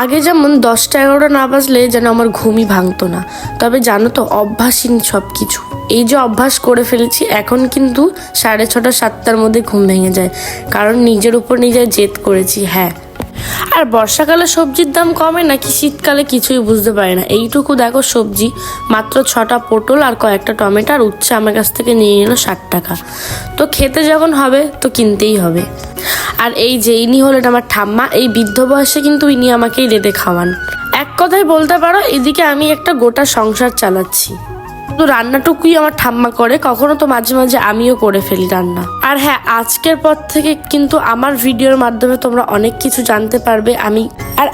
আগে যেমন 10টা 11টা না বাজলে যেন আমার ঘুমই ভাঙতো না, তবে জানো তো অভ্যাসীন সব কিছু। এই যে অভ্যাস করে ফেলেছি, এখন কিন্তু 6:30 7টার মধ্যে ঘুম ভেঙে যায়, কারণ নিজের উপর নিজে জেদ করেছি। হ্যাঁ, আর বর্ষাকালে সবজির দাম কমে নাকি শীতকালে কিছুই বুঝতে পারি না। এইটুকু দেখো সবজি, মাত্র 6টা পটল আর কয়েকটা টমেটো আর উচ্ছে আমার কাছ থেকে নিয়ে নিল 60 টাকা। তো খেতে যখন হবে তো কিনতেই হবে। আর এই যে ইনি হলেন আমার ঠাম্মা, এই বৃদ্ধ বয়সে কিন্তু ইনি আমাকেই রেঁধে খাওয়ান। এক কথায় বলতে পারো এদিকে আমি একটা গোটা সংসার চালাচ্ছি। তো রান্নাটুকুই আমার ঠাম্মা করে, কখনো তো মাঝে মাঝে আমিও করে ফেলি রান্না। আর হ্যাঁ, আজকের পর থেকে কিন্তু আমার ভিডিওর মাধ্যমে তোমরা অনেক কিছু জানতে পারবে।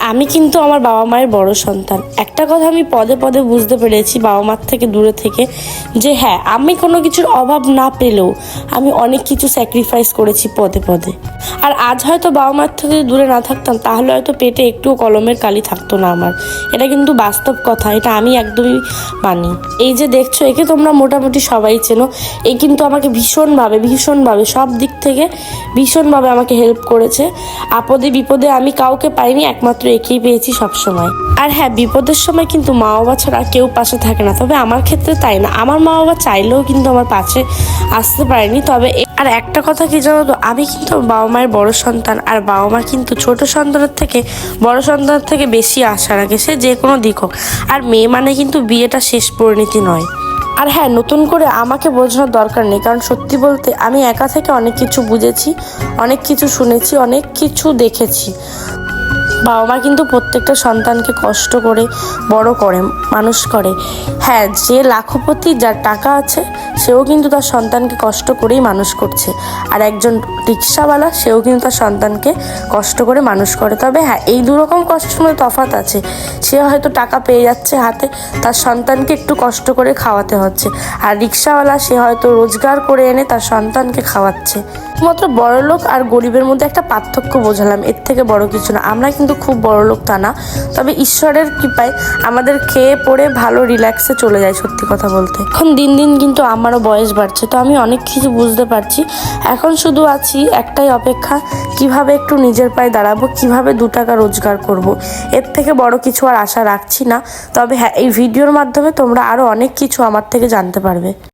আমি কিন্তু আমার বাবা মায়ের বড় সন্তান। একটা কথা আমি পদে পদে বুঝতে পেরেছি বাবা মার থেকে দূরে থেকে, যে হ্যাঁ, আমি কোনো কিছুর অভাব না পেলেও আমি অনেক কিছু স্যাক্রিফাইস করেছি পদে পদে। আর আজ হয়তো বাবা মার থেকে দূরে না থাকতাম, তাহলে হয়তো পেটে একটুও কলমের কালি থাকতো না আমার। এটা কিন্তু বাস্তব কথা, এটা আমি একদমই মানি। এই যে দেখছো, একে তোমরা মোটামুটি সবাই চেনো। এই কিন্তু আমাকে ভীষণভাবে সব দিক থেকে ভীষণভাবে আমাকে হেল্প করেছে। আপদে বিপদে আমি কাউকে পাইনি, একমাত্র একেই পেয়েছি সবসময়। আর হ্যাঁ, বিপদের সময় কিন্তু মা বাবা ছাড়া কেউ পাশে থাকে না, তবে আমার ক্ষেত্রে তাই না। আমার মা বাবা চাইলেও কিন্তু আমার পাশে আসতে পারেনি। তবে আর একটা কথা কি জানো তো, আমি কিন্তু বাবা মায়ের বড় সন্তান, আর বাবা মা কিন্তু ছোট সন্তানের থেকে বড় সন্তানের থেকে বেশি আশা রাখে, সে যে কোনো দিক হোক। আর মেয়ে মানে কিন্তু বিয়েটা শেষ পরিণতি নয়। আর হ্যাঁ, নতুন করে আমাকে বোঝানোর দরকার নেই, কারণ সত্যি বলতে আমি একা থেকে অনেক কিছু বুঝেছি, অনেক কিছু শুনেছি, অনেক কিছু দেখেছি। বাবা মা কিন্তু প্রত্যেকটা সন্তানকে কষ্ট করে বড় করে, মানুষ করে। হ্যাঁ, যে লাখপতি, যার টাকা আছে, সেও কিন্তু তার সন্তানকে কষ্ট করেই মানুষ করছে। আর একজন রিক্সাওয়ালা, সেও কিন্তু তার সন্তানকে কষ্ট করে মানুষ করে। তবে হ্যাঁ, এই দুরকম কষ্টের মধ্যে তফাৎ আছে। সে হয়তো টাকা পেয়ে যাচ্ছে হাতে, তার সন্তানকে একটু কষ্ট করে খাওয়াতে হচ্ছে। আর রিক্সাওয়ালা, সে হয়তো রোজগার করে এনে তার সন্তানকে খাওয়াচ্ছে। শুধুমাত্র বড়লোক আর গরিবের মধ্যে একটা পার্থক্য বোঝালাম, এর থেকে বড় কিছু না। আমরা কিন্তু খুব বড়লোক তা না, তবে ঈশ্বরের কৃপায় আমাদের খেয়ে পড়ে ভালো রিল্যাক্সে চলে যায়। সত্যি কথা বলতে এখন দিন দিন কিন্তু আমারও বয়স বাড়ছে, তো আমি অনেক কিছু বুঝতে পারছি। এখন শুধু আছি একটাই অপেক্ষা, কিভাবে একটু নিজের পায়ে দাঁড়াবো, কিভাবে 2 টাকা রোজগার করব। এর থেকে বড় কিছু আর আশা রাখছি না। তবে হ্যাঁ, এই ভিডিওর মাধ্যমে তোমরা আরও অনেক কিছু আমার থেকে জানতে পারবে।